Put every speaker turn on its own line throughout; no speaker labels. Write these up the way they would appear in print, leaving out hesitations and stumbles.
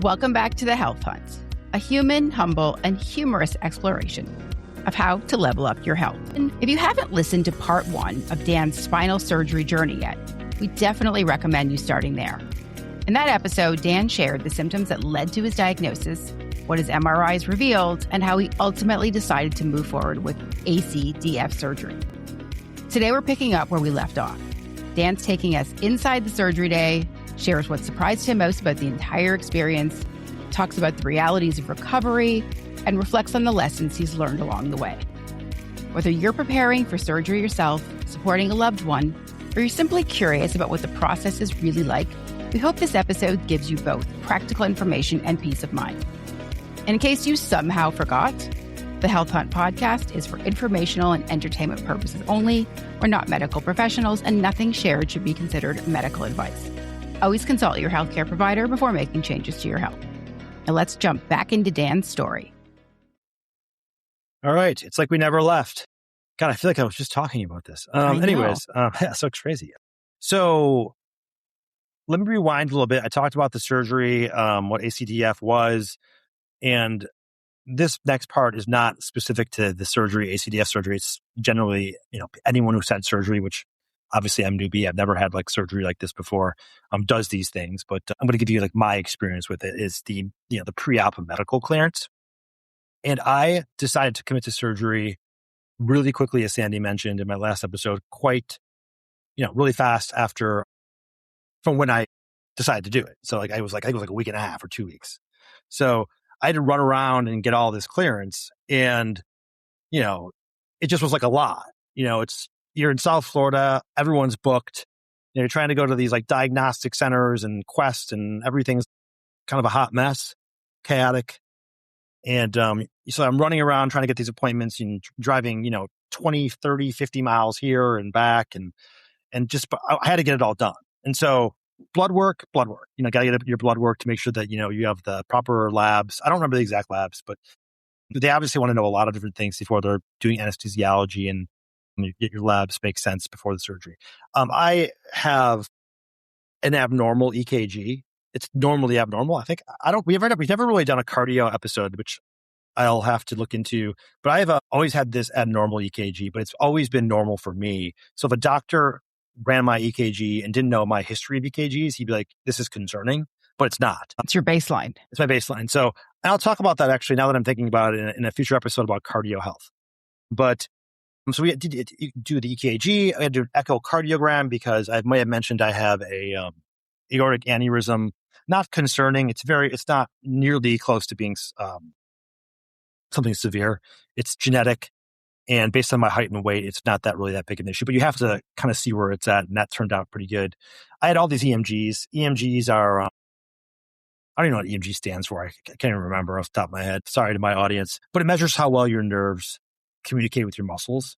Welcome back to The Health Hunt, a human, humble, and humorous exploration of how to level up your health. And if you haven't listened to part 1 of Dan's spinal surgery journey yet, we definitely recommend you starting there. In that episode, Dan shared the symptoms that led to his diagnosis, what his MRIs revealed, and how he ultimately decided to move forward with ACDF surgery. Today, we're picking up where we left off. Dan's taking us inside the surgery day, shares what surprised him most about the entire experience, talks about the realities of recovery, and reflects on the lessons he's learned along the way. Whether you're preparing for surgery yourself, supporting a loved one, or you're simply curious about what the process is really like, we hope this episode gives you both practical information and peace of mind. And in case you somehow forgot, the Health Hunt podcast is for informational and entertainment purposes only. We're not medical professionals, and nothing shared should be considered medical advice. Always consult your healthcare provider before making changes to your health. Now let's jump back into Dan's story.
All right. It's like we never left. God, I feel like I was just talking about this. Yeah, so it's crazy. So let me rewind a little bit. I talked about the surgery, what ACDF was, and this next part is not specific to the surgery, ACDF surgery. It's generally, anyone who's had surgery, which obviously I'm newbie. I've never had surgery like this before, does these things. But I'm going to give you my experience with it is the pre-op medical clearance. And I decided to commit to surgery really quickly, as Sandy mentioned in my last episode, quite, really fast from when I decided to do it. So I think it was a week and a half or 2 weeks. So I had to run around and get all this clearance. And, it just was a lot. You're in South Florida, everyone's booked. You're trying to go to these diagnostic centers and Quest, and everything's kind of a hot mess, chaotic. And so I'm running around trying to get these appointments and driving, 20, 30, 50 miles here and back. And just, I had to get it all done. And so blood work, got to get your blood work to make sure that, you have the proper labs. I don't remember the exact labs, but they obviously want to know a lot of different things before they're doing anesthesiology, and you get your labs make sense before the surgery. I have an abnormal EKG. It's normally abnormal. I think we've never really done a cardio episode, which I'll have to look into, but I have always had this abnormal EKG, but it's always been normal for me. So if a doctor ran my EKG and didn't know my history of EKGs, he'd be like, this is concerning, but it's not.
It's your baseline.
It's my baseline. So I'll talk about that actually now that I'm thinking about it in a future episode about cardio health. But so we did do the EKG. I had to do an echocardiogram because I might have mentioned I have a aortic aneurysm. Not concerning. It's not nearly close to being something severe. It's genetic. And based on my height and weight, it's not really that big an issue, but you have to kind of see where it's at. And that turned out pretty good. I had all these EMGs. EMGs are, I don't even know what EMG stands for. I can't even remember off the top of my head. Sorry to my audience, but it measures how well your nerves communicate with your muscles.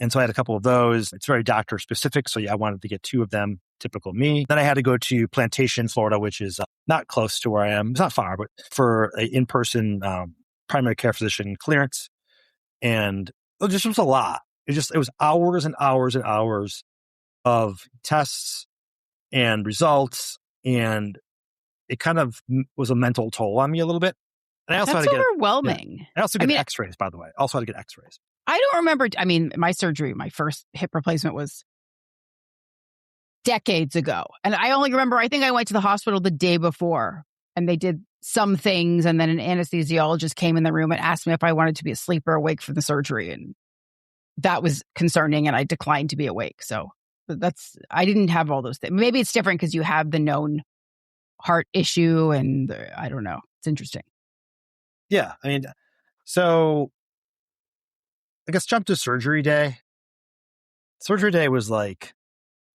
And so I had a couple of those. It's very doctor specific. So I wanted to get 2 of them, typical me. Then I had to go to Plantation, Florida, which is not close to where I am. It's not far, but for an in-person primary care physician clearance. And it just was a lot. It was hours and hours and hours of tests and results. And it kind of was a mental toll on me a little bit. And I also
That's
had to
overwhelming.
I also get x-rays, by the way. I also had to get x-rays.
I don't remember. My surgery, my first hip replacement was decades ago. And I only remember, I think I went to the hospital the day before and they did some things. And then an anesthesiologist came in the room and asked me if I wanted to be asleep or awake for the surgery. And that was concerning. And I declined to be awake. So I didn't have all those things. Maybe it's different because you have the known heart issue and I don't know. It's interesting.
Yeah. So I guess jump to surgery day. Surgery day was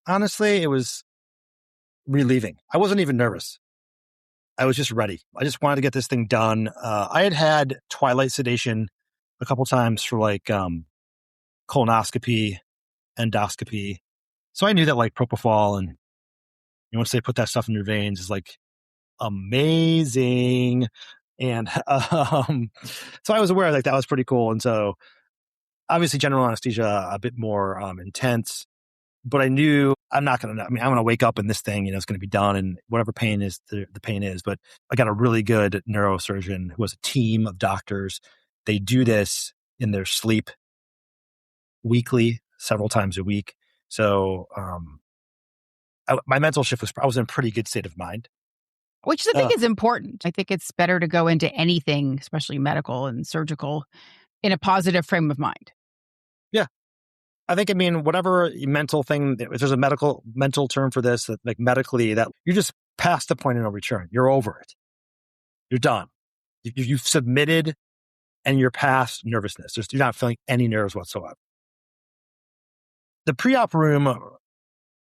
honestly, it was relieving. I wasn't even nervous. I was just ready. I just wanted to get this thing done. I had twilight sedation a couple times for colonoscopy, endoscopy. So I knew that propofol and once they put that stuff in your veins is amazing. And so I was aware that was pretty cool. And so obviously general anesthesia, a bit more intense. but I knew I'm not going to, I'm going to wake up and this thing, it's going to be done and whatever pain is, the pain is. But I got a really good neurosurgeon who was a team of doctors. They do this in their sleep weekly, several times a week. So, my mental shift I was in a pretty good state of mind.
Which I think is important. I think it's better to go into anything, especially medical and surgical, in a positive frame of mind.
Yeah. I think, whatever mental thing, if there's a mental term for this, that like medically, that you're just past the point of no return. You're over it. You're done. You've submitted and you're past nervousness. You're not feeling any nerves whatsoever. The pre-op room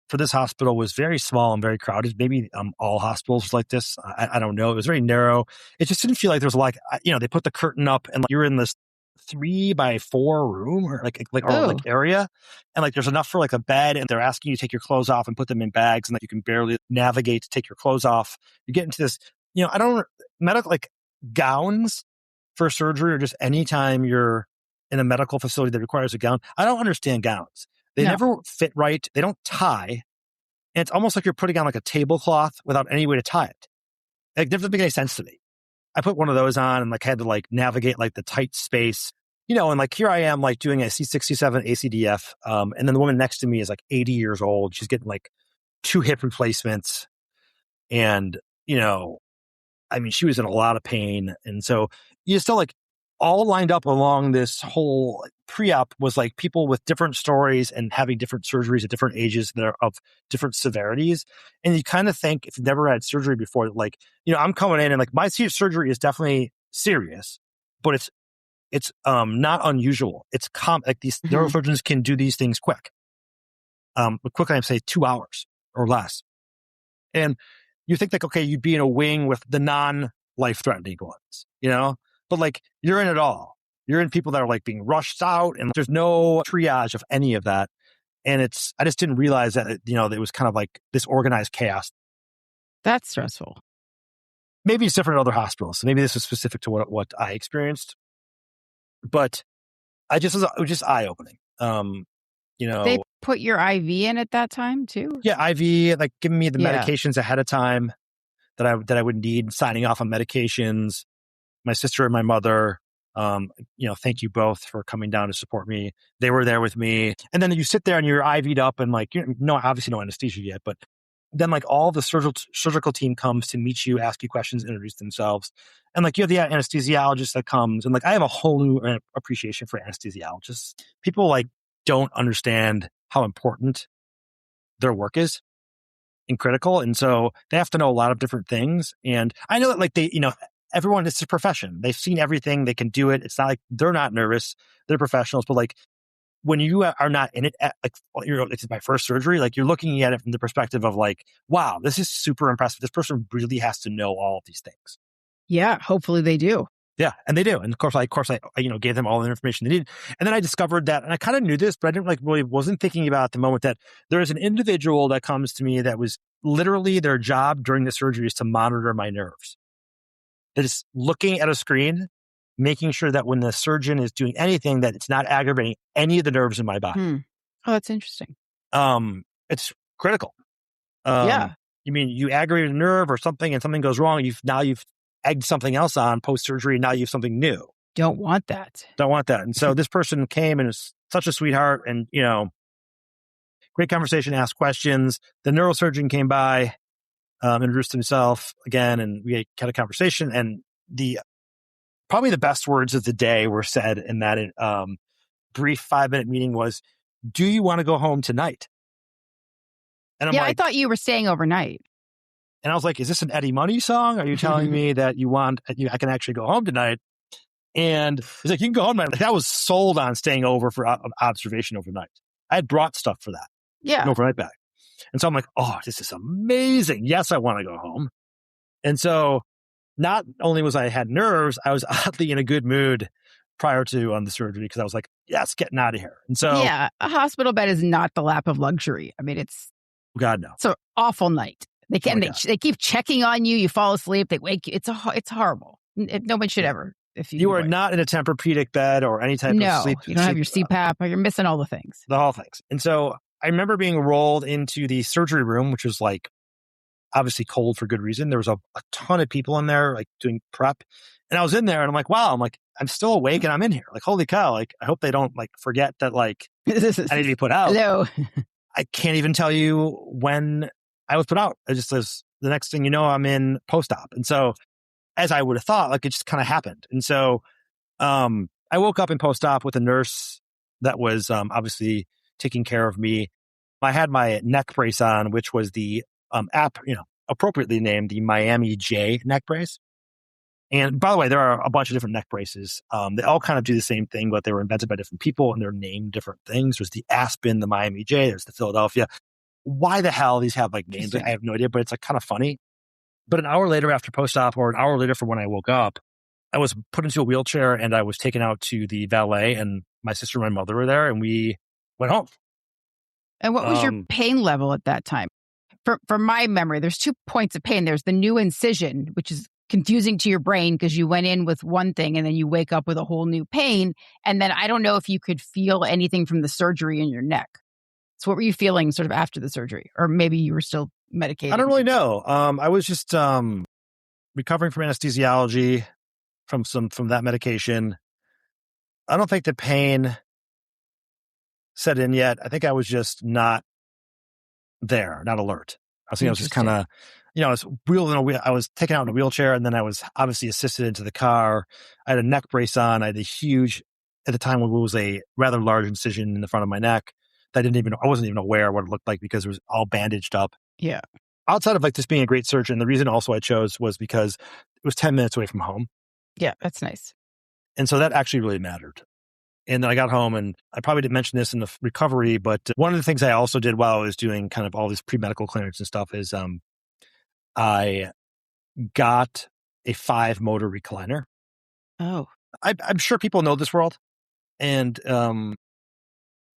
for this hospital was very small and very crowded. Maybe all hospitals like this. I don't know. It was very narrow. It just didn't feel like there was they put the curtain up and you're in this 3x4 room or area. And there's enough for a bed and they're asking you to take your clothes off and put them in bags and you can barely navigate to take your clothes off. You get into this, medical gowns for surgery or just anytime you're in a medical facility that requires a gown. I don't understand gowns. They never fit right. They don't tie. And it's almost like you're putting on a tablecloth without any way to tie it. It doesn't make any sense to me. I put one of those on and had to navigate the tight space, and here I am doing a C67 ACDF. And then the woman next to me is 80 years old. She's getting 2 hip replacements. And, she was in a lot of pain. And so you still all lined up along this whole pre-op was people with different stories and having different surgeries at different ages that are of different severities. And you kind of think, if you've never had surgery before, I'm coming in and my surgery is definitely serious, but it's not unusual. It's these neurosurgeons can do these things quick. Quickly, I'd say 2 hours or less. And you think okay, you'd be in a wing with the non-life-threatening ones, but you're in it all. You're in people that are being rushed out and there's no triage of any of that. And I just didn't realize that, it was kind of this organized chaos.
That's stressful.
Maybe it's different in other hospitals. So maybe this was specific to what I experienced, but it was just eye-opening.
They put your IV in at that time too?
Yeah. IV, giving me the medications ahead of time that I would need, signing off on medications. My sister and my mother, thank you both for coming down to support me. They were there with me. And then you sit there and you're IV'd up and obviously no anesthesia yet, but then all the surgical team comes to meet you, ask you questions, introduce themselves. And you have the anesthesiologist that comes and I have a whole new appreciation for anesthesiologists. People don't understand how important their work is and critical. And so they have to know a lot of different things. And I know that everyone, it's a profession. They've seen everything. They can do it. It's not they're not nervous. They're professionals. But when you are not in it, it's my first surgery, you're looking at it from the perspective of wow, this is super impressive. This person really has to know all of these things.
Yeah, hopefully they do.
Yeah, and they do. And of course I gave them all the information they needed. And then I discovered that, and I kind of knew this, but I didn't really wasn't thinking about at the moment that there is an individual that comes to me that was literally their job during the surgery is to monitor my nerves. That is looking at a screen, making sure that when the surgeon is doing anything, that it's not aggravating any of the nerves in my body.
Oh, that's interesting.
It's critical.
Yeah.
You aggravate a nerve or something and something goes wrong. You've egged something else on post-surgery. Now you have something new.
Don't want that.
And so this person came and is such a sweetheart and, great conversation, asked questions. The neurosurgeon came by, introduced himself again, and we had a conversation. And probably the best words of the day were said in that brief 5-minute meeting was, "Do you want to go home tonight?" And I'm
I thought you were staying overnight.
And I was like, "Is this an Eddie Money song? Are you telling me that I can actually go home tonight?" And he's like, "You can go home tonight." I was sold on staying over for observation overnight. I had brought stuff for that.
Yeah.
An overnight bag. And so I'm like, "Oh, this is amazing. Yes, I want to go home." And so not only was I had nerves, I was oddly in a good mood prior to the surgery because I was like, yes, getting out of here. And so
yeah, a hospital bed is not the lap of luxury. It's
God no.
It's an awful night. They keep checking on you. You fall asleep. They wake you. It's horrible. No one should ever. If you
are not in a Tempur-Pedic bed or any type of sleep.
You don't have your CPAP. Or you're missing all the things.
The whole things. And so I remember being rolled into the surgery room, which was like obviously cold for good reason. There was a ton of people in there like doing prep. And I was in there and I'm like, wow, I'm still awake and I'm in here. Like, holy cow. Like, I hope they don't like forget that like I need to be put out.
No.
I can't even tell you when I was put out. It just says the next thing you know, I'm in post-op. And so as I would have thought, like it just kind of happened. And so I woke up in post-op with a nurse that was obviously taking care of me. I had my neck brace on, which was the appropriately named the Miami J neck brace. And by the way, there are a bunch of different neck braces. They all kind of do the same thing, but they were invented by different people and they're named different things. There's the Aspen, the Miami J, there's the Philadelphia. Why the hell these have like names? I have no idea, but it's like kind of funny. But an hour later after post-op, or an hour later from when I woke up, I was put into a wheelchair and I was taken out to the valet, and my sister and my mother were there and we went home.
And what was your pain level at that time? From my memory, there's 2 points of pain. There's the new incision, which is confusing to your brain because you went in with one thing and then you wake up with a whole new pain. And then I don't know if you could feel anything from the surgery in your neck. So what were you feeling sort of after the surgery? Or maybe you were still medicated?
I don't really know. I was just recovering from anesthesiology from that medication. I don't think the pain set in yet. I think I was just not there, not alert. I was just kind of, I was I was taken out in a wheelchair and then I was obviously assisted into the car. I had a neck brace on. I had a huge, at the time, it was a rather large incision in the front of my neck that I wasn't even aware what it looked like because it was all bandaged up.
Yeah.
Outside of like just being a great surgeon, the reason also I chose was because it was 10 minutes away from home.
Yeah, that's nice.
And so that actually really mattered. And then I got home, and I probably didn't mention this in the recovery, but one of the things I also did while I was doing kind of all this pre-medical clearance and stuff is I got a 5-motor recliner.
Oh.
I'm sure people know this world. And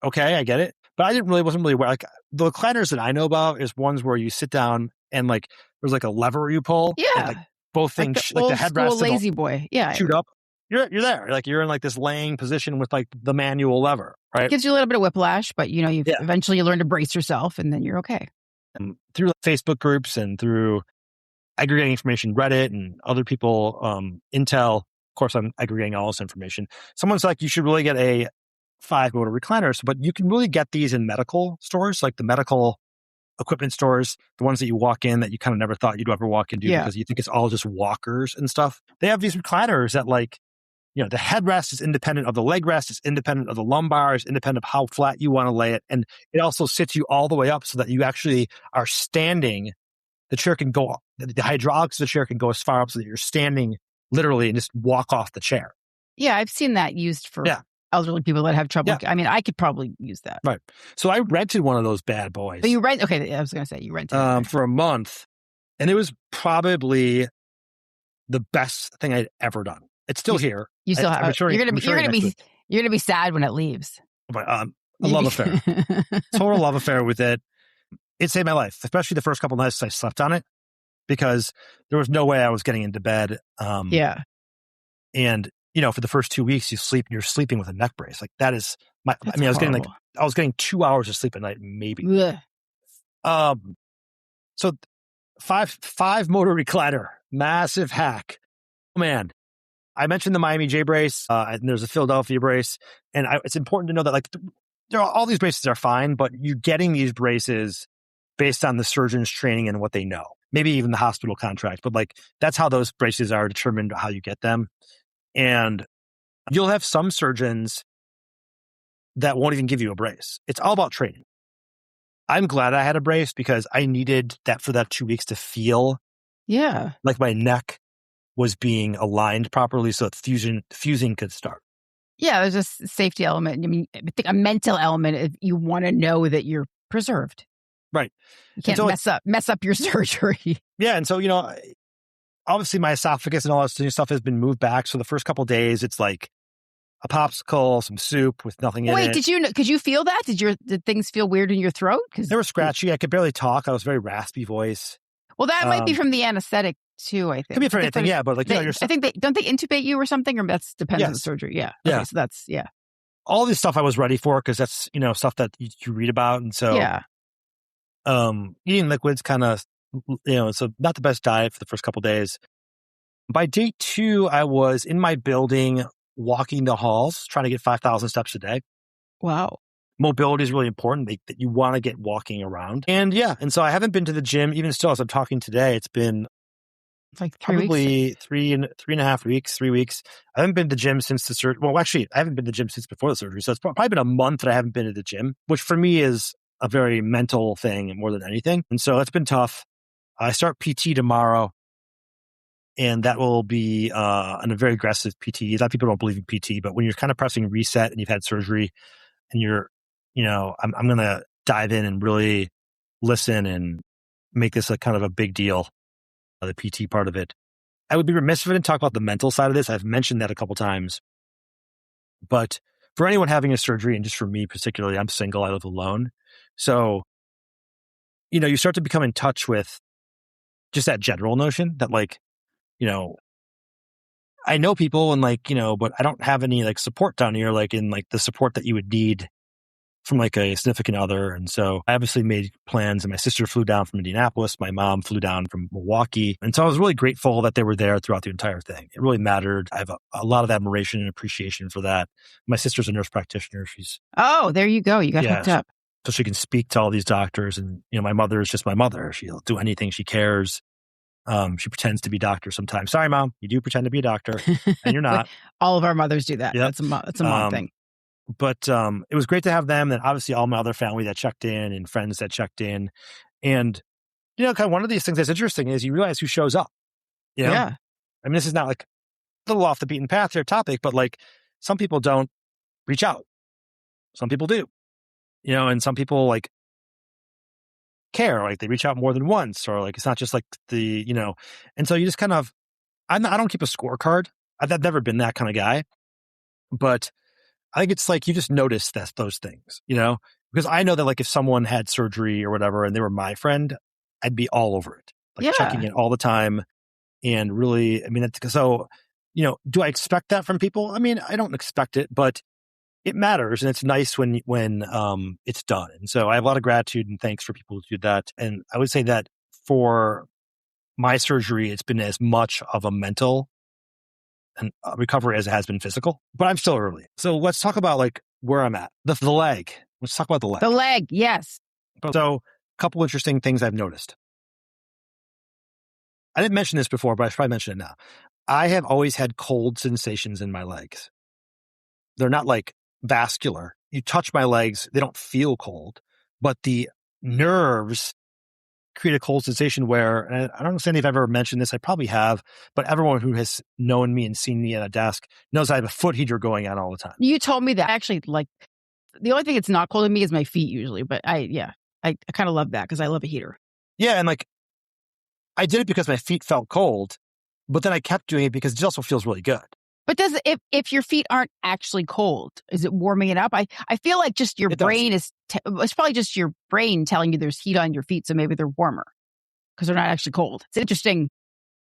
okay, I get it. But wasn't really aware. Like the recliners that I know about is ones where you sit down and like there's like a lever you pull.
Yeah.
And, like both things,
like
the headrest,
lazy boy. Yeah.
Shoot up. You're there. Like you're in like this laying position with like the manual lever, right?
It gives you a little bit of whiplash, but eventually you learn to brace yourself and then you're okay.
And through Facebook groups and through aggregating information, Reddit and other people, Intel, of course, I'm aggregating all this information. Someone's like, you should really get a 5-motor recliner. But you can really get these in medical stores, like the medical equipment stores, the ones that you walk in that you kind of never thought you'd ever walk into because you think it's all just walkers and stuff. They have these recliners that like, the headrest is independent of the leg rest, it's independent of the lumbar, it's independent of how flat you want to lay it. And it also sits you all the way up so that you actually are standing. The chair can go, the hydraulics of the chair can go as far up so that you're standing literally and just walk off the chair.
Yeah, I've seen that used for elderly people that have trouble. Yeah. I mean, I could probably use that.
Right. So I rented one of those bad boys.
But okay, I was going to say you rented it.
For a month. And it was probably the best thing I'd ever done. It's still here.
You still have it. You're gonna be sad when it leaves.
A love affair. Total love affair with it. It saved my life, especially the first couple of nights I slept on it because there was no way I was getting into bed.
And
for the first 2 weeks you're sleeping with a neck brace. Like that is I was getting 2 hours of sleep a night, maybe. So 5-motor recliner, massive hack. Oh, man. I mentioned the Miami J brace, and there's a Philadelphia brace. And it's important to know that like all these braces are fine, but you're getting these braces based on the surgeon's training and what they know. Maybe even the hospital contract, but like that's how those braces are determined, how you get them. And you'll have some surgeons that won't even give you a brace. It's all about training. I'm glad I had a brace because I needed that for that 2 weeks to feel like my neck was being aligned properly so that fusing could start.
Yeah, there's a safety element. I mean, I think a mental element if you want to know that you're preserved.
Right.
You can't mess up your surgery.
Yeah. And so, obviously my esophagus and all that stuff has been moved back. So the first couple of days, it's like a popsicle, some soup with nothing in it.
Wait, could you feel that? Did things feel weird in your throat?
They were scratchy. I could barely talk. I was very raspy voice.
Well, that might be from the anesthetic too, I think.
Could be from anything, but like,
I think don't they intubate you or something, or that depends on the surgery. Yeah. Okay, so that's,
all this stuff I was ready for because that's, stuff that you read about. And so,
Yeah.
eating liquids kind of, so not the best diet for the first couple days. By day 2, I was in my building walking the halls, trying to get 5,000 steps a day.
Wow.
Mobility is really important that you want to get walking around. And and so I haven't been to the gym, even still as I'm talking today. It's been
Like 3
probably
weeks.
3 weeks. I haven't been to the gym since the surgery. Well, actually, I haven't been to the gym since before the surgery. So it's probably been a month that I haven't been to the gym, which for me is a very mental thing more than anything. And so that's been tough. I start PT tomorrow, and that will be a very aggressive PT. A lot of people don't believe in PT, but when you're kind of pressing reset and you've had surgery and you're, I'm going to dive in and really listen and make this a kind of a big deal, the PT part of it. I would be remiss if I didn't talk about the mental side of this. I've mentioned that a couple times, but for anyone having a surgery, and just for me particularly, I'm single, I live alone. So, you start to become in touch with just that general notion that I know people and but I don't have any support down here, in the support that you would need from a significant other. And so I obviously made plans, and my sister flew down from Indianapolis. My mom flew down from Milwaukee. And so I was really grateful that they were there throughout the entire thing. It really mattered. I have a lot of admiration and appreciation for that. My sister's a nurse practitioner. She's
there you go. You got hooked up.
So she can speak to all these doctors. And, my mother is just my mother. She'll do anything she cares. She pretends to be doctor sometimes. Sorry, Mom, you do pretend to be a doctor and you're not.
All of our mothers do that.
Yep.
That's a mom thing.
But it was great to have them, and obviously all my other family that checked in and friends that checked in. And, kind of one of these things that's interesting is you realize who shows up.
Yeah.
I mean, this is not a little off the beaten path here topic, but some people don't reach out. Some people do, and some people care, they reach out more than once, or it's not just and so you just kind of, I don't keep a scorecard. I've never been that kind of guy, but I think it's you just notice those things, because I know that if someone had surgery or whatever and they were my friend, I'd be all over it, checking in all the time. And really, I mean, so, do I expect that from people? I mean, I don't expect it, but it matters. And it's nice when it's done. And so I have a lot of gratitude and thanks for people who do that. And I would say that for my surgery, it's been as much of a mental and recovery as it has been physical, but I'm still early. So let's talk about where I'm at. The leg. Let's talk about the leg.
The leg, yes.
So a couple interesting things I've noticed. I didn't mention this before, but I should probably mention it now. I have always had cold sensations in my legs. They're not vascular. You touch my legs, they don't feel cold, but the nerves create a cold sensation where, and I don't understand if I've ever mentioned this, I probably have, but everyone who has known me and seen me at a desk knows I have a foot heater going on all the time.
You told me that. Actually, the only thing that's not cold to me is my feet usually, but I kind of love that because I love a heater.
Yeah, and I did it because my feet felt cold, but then I kept doing it because it also feels really good.
But if your feet aren't actually cold, is it warming it up? I feel like just your brain is, it's probably just your brain telling you there's heat on your feet. So maybe they're warmer because they're not actually cold. It's interesting.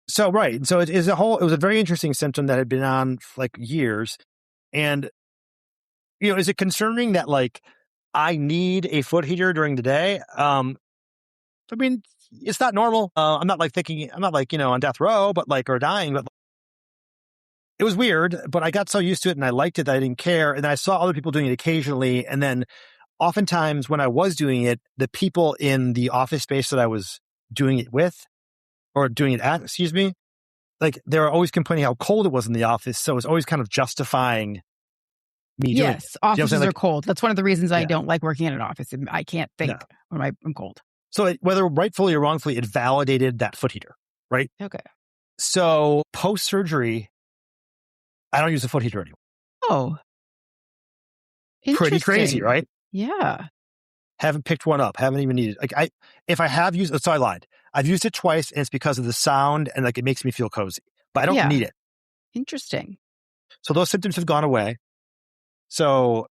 So, right. So it was a very interesting symptom that had been on for years. And, is it concerning that I need a foot heater during the day? I mean, it's not normal. I'm not thinking, I'm not on death row, but or dying, but it was weird, but I got so used to it and I liked it that I didn't care. And I saw other people doing it occasionally. And then oftentimes when I was doing it, the people in the office space that I was doing it with or doing it at, they were always complaining how cold it was in the office. So it was always kind of justifying me doing it.
Yes, offices are cold. That's one of the reasons I don't like working in an office. I can't think when I'm cold.
So whether rightfully or wrongfully, it validated that foot heater, right?
Okay.
So post-surgery, I don't use a foot heater anymore.
Oh.
Pretty crazy, right?
Yeah.
Haven't picked one up. Haven't even needed it. If I have used it, so I lied. I've used it twice and it's because of the sound and it makes me feel cozy. But I don't need it.
Interesting.
So those symptoms have gone away. So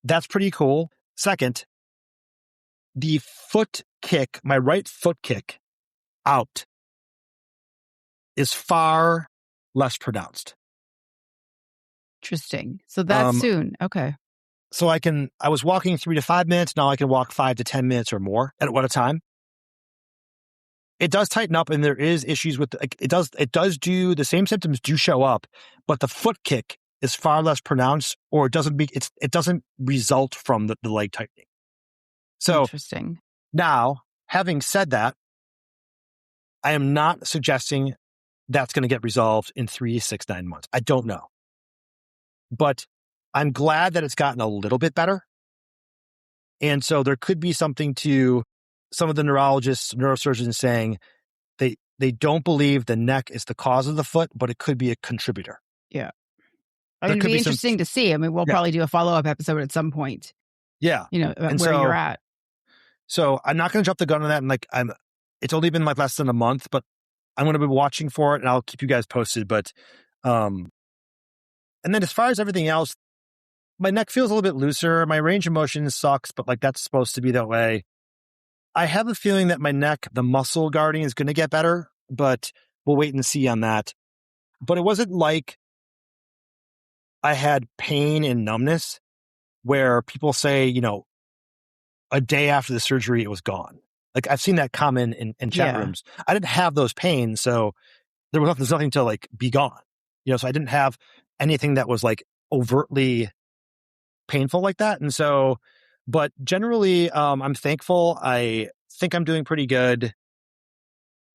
that's pretty cool. Second, the foot kick, my right foot kick out is far less pronounced.
Interesting. So that's soon. Okay.
So I was walking 3 to 5 minutes. Now I can walk 5 to 10 minutes or more at a time. It does tighten up, and there is issues with it does do the same symptoms do show up, but the foot kick is far less pronounced, or it doesn't result from the leg tightening. So
interesting.
Now, having said that, I am not suggesting that's going to get resolved in 3, 6, 9 months. I don't know. But I'm glad that it's gotten a little bit better. And so there could be something to some of the neurologists, neurosurgeons saying they don't believe the neck is the cause of the foot, but it could be a contributor.
Yeah. I mean, it'd be interesting to see. I mean, we'll probably do a follow-up episode at some point.
Yeah.
About where you're at. So
I'm not going to jump the gun on that. And it's only been less than a month, but I'm going to be watching for it and I'll keep you guys posted. But, and then as far as everything else, my neck feels a little bit looser. My range of motion sucks, but that's supposed to be that way. I have a feeling that my neck, the muscle guarding is going to get better, but we'll wait and see on that. But it wasn't like I had pain and numbness where people say, a day after the surgery, it was gone. I've seen that common in chat rooms. I didn't have those pains, so there's nothing to be gone. So I didn't have anything that was overtly painful like that. And so, but generally, I'm thankful. I think I'm doing pretty good,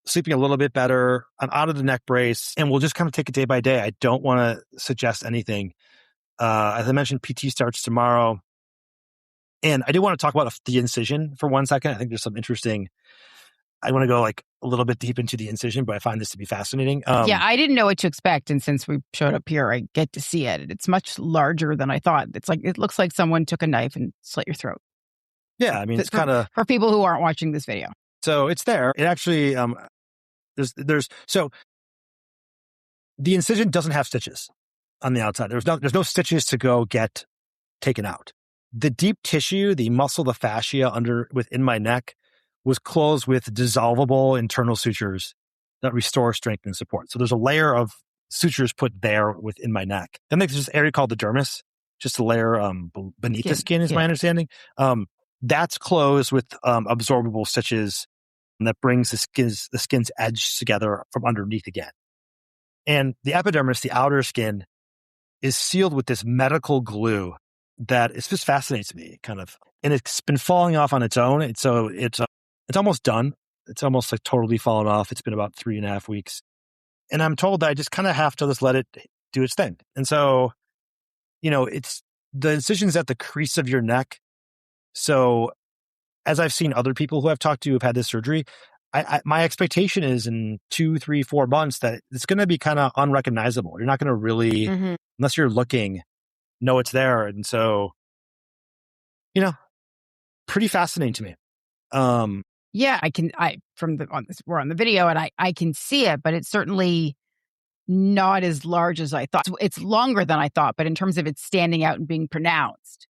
sleeping a little bit better. I'm out of the neck brace, and we'll just kind of take it day by day. I don't want to suggest anything. As I mentioned, PT starts tomorrow. And I do want to talk about the incision for 1 second. I think there's some interesting, I want to go a little bit deep into the incision, but I find this to be fascinating.
I didn't know what to expect. And since we showed up here, I get to see it. It's much larger than I thought. It looks like someone took a knife and slit your throat.
Yeah. I mean, it's kind of.
For people who aren't watching this video.
So it's there. It actually, so the incision doesn't have stitches on the outside. There's no stitches to go get taken out. The deep tissue, the muscle, the fascia within my neck was closed with dissolvable internal sutures that restore strength and support. So there's a layer of sutures put there within my neck. Then there's this area called the dermis, just a layer beneath the skin is my understanding. That's closed with absorbable stitches that brings the skin's edge together from underneath again. And the epidermis, the outer skin, is sealed with this medical glue that it just fascinates me, kind of. And it's been falling off on its own. It's almost done. It's almost totally fallen off. It's been about 3.5 weeks. And I'm told that I just kind of have to just let it do its thing. And so, it's the incision's at the crease of your neck. So as I've seen other people who I've talked to who've had this surgery, my expectation is in 2, 3, 4 months that it's going to be kind of unrecognizable. You're not going to really, unless you're looking, know it's there. And so, pretty fascinating to me.
We're on the video and I can see it, but it's certainly not as large as I thought. It's longer than I thought, but in terms of it standing out and being pronounced,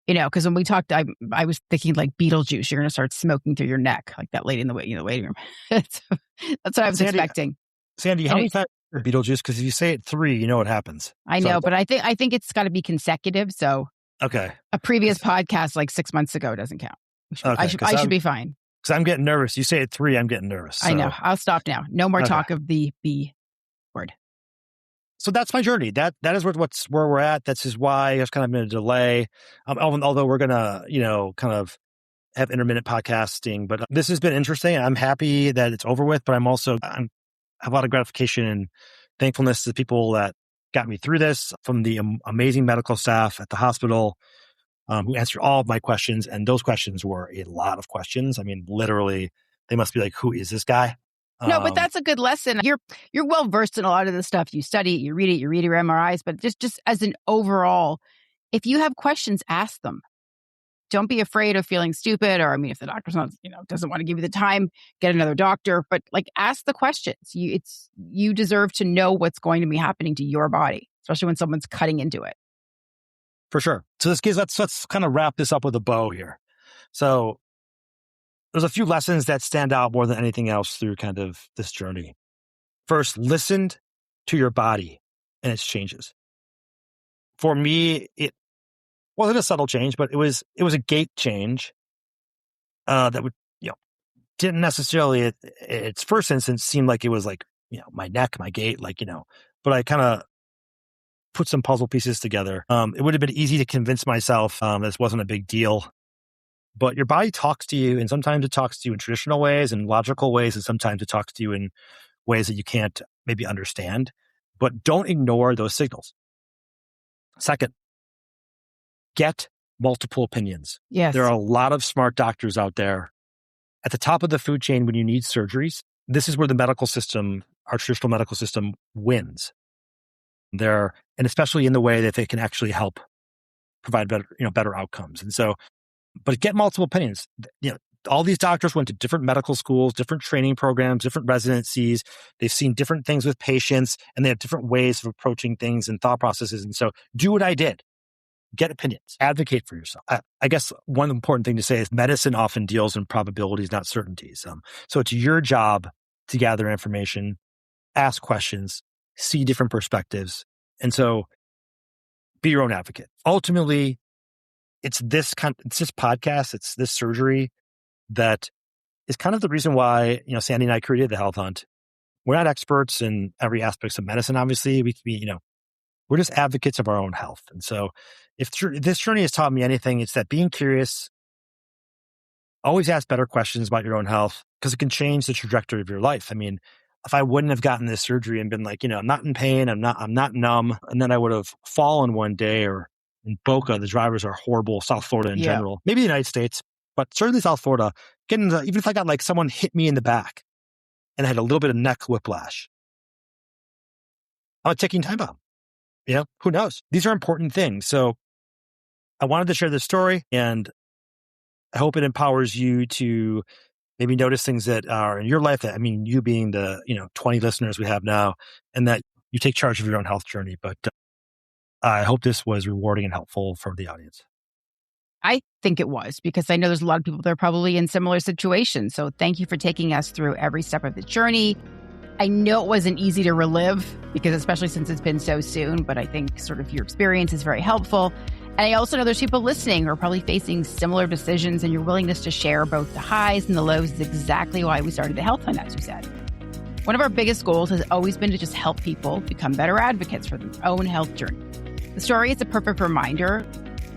because when we talked, I was thinking Beetlejuice, you're going to start smoking through your neck, like that lady in the waiting room. That's what I was expecting.
Sandy, how many times Beetlejuice? Because if you say it 3, you know what happens.
I know, but I think it's got to be consecutive. So
okay,
a previous podcast 6 months ago doesn't count. I should be fine.
Because I'm getting nervous. You say it 3, I'm getting nervous. So.
I know. I'll stop now. No more talk of the B word.
So that's my journey. That is where we're at. That's just why there's kind of been a delay. Although we're gonna, kind of have intermittent podcasting, but this has been interesting. I'm happy that it's over with, but I have a lot of gratification and thankfulness to the people that got me through this, from the amazing medical staff at the hospital who answered all of my questions. And those questions were a lot of questions. I mean, literally, they must be who is this guy?
No, but that's a good lesson. You're well versed in a lot of this stuff. You study it, you read your MRIs, but just as an overall, if you have questions, ask them. Don't be afraid of feeling stupid, or if the doctor's not, doesn't want to give you the time, get another doctor. But ask the questions. You deserve to know what's going to be happening to your body, especially when someone's cutting into it.
For sure. So let's kind of wrap this up with a bow here. So there's a few lessons that stand out more than anything else through kind of this journey. First, listen to your body and its changes. For me, wasn't a subtle change, but it was a gait change that would, didn't necessarily at its first instance seem like it was like, my neck, my gait, but I kind of put some puzzle pieces together. It would have been easy to convince myself this wasn't a big deal, but your body talks to you, and sometimes it talks to you in traditional ways and logical ways, and sometimes it talks to you in ways that you can't maybe understand, but don't ignore those signals. Second, get multiple opinions.
Yes.
There are a lot of smart doctors out there. At the top of the food chain, when you need surgeries, this is where the medical system, our traditional medical system, wins. And especially in the way that they can actually help provide better outcomes. And so, but get multiple opinions. All these doctors went to different medical schools, different training programs, different residencies. They've seen different things with patients, and they have different ways of approaching things and thought processes. And so do what I did. Get opinions. Advocate for yourself. I guess one important thing to say is medicine often deals in probabilities, not certainties. So it's your job to gather information, ask questions, see different perspectives. And so be your own advocate. Ultimately, it's this podcast, it's this surgery that is kind of the reason why, Sandy and I created the Health Hunt. We're not experts in every aspect of medicine, obviously. We can be, we're just advocates of our own health. And so if this journey has taught me anything, it's that being curious, always ask better questions about your own health, because it can change the trajectory of your life. I mean, if I wouldn't have gotten this surgery and been like, I'm not in pain, I'm not numb, and then I would have fallen one day, or in Boca, the drivers are horrible, South Florida in general, maybe the United States, but certainly South Florida, even if I got like someone hit me in the back and I had a little bit of neck whiplash, I'm a ticking time bomb. Who knows? These are important things. So I wanted to share this story, and I hope it empowers you to maybe notice things that are in your life you being the, 20 listeners we have now, and that you take charge of your own health journey. But I hope this was rewarding and helpful for the audience.
I think it was, because I know there's a lot of people that are probably in similar situations. So thank you for taking us through every step of the journey. I know it wasn't easy to relive, because especially since it's been so soon, but I think sort of your experience is very helpful. And I also know there's people listening who are probably facing similar decisions, and your willingness to share both the highs and the lows is exactly why we started the Health Hunt, as you said. One of our biggest goals has always been to just help people become better advocates for their own health journey. The story is a perfect reminder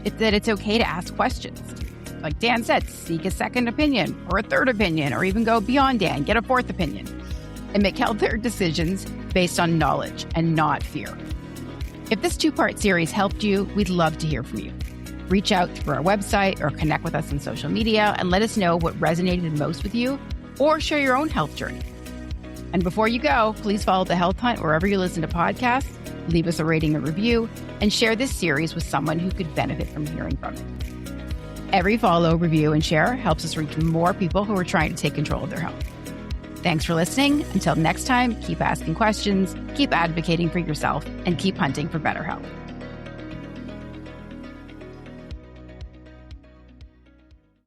that it's okay to ask questions. Like Dan said, seek a second opinion or a third opinion, or even go beyond Dan, get a fourth opinion, and make healthier decisions based on knowledge and not fear. If this 2-part series helped you, we'd love to hear from you. Reach out through our website or connect with us on social media and let us know what resonated most with you, or share your own health journey. And before you go, please follow the Health Hunt wherever you listen to podcasts, leave us a rating and review, and share this series with someone who could benefit from hearing from it. Every follow, review, and share helps us reach more people who are trying to take control of their health. Thanks for listening. Until next time, keep asking questions, keep advocating for yourself, and keep hunting for better health.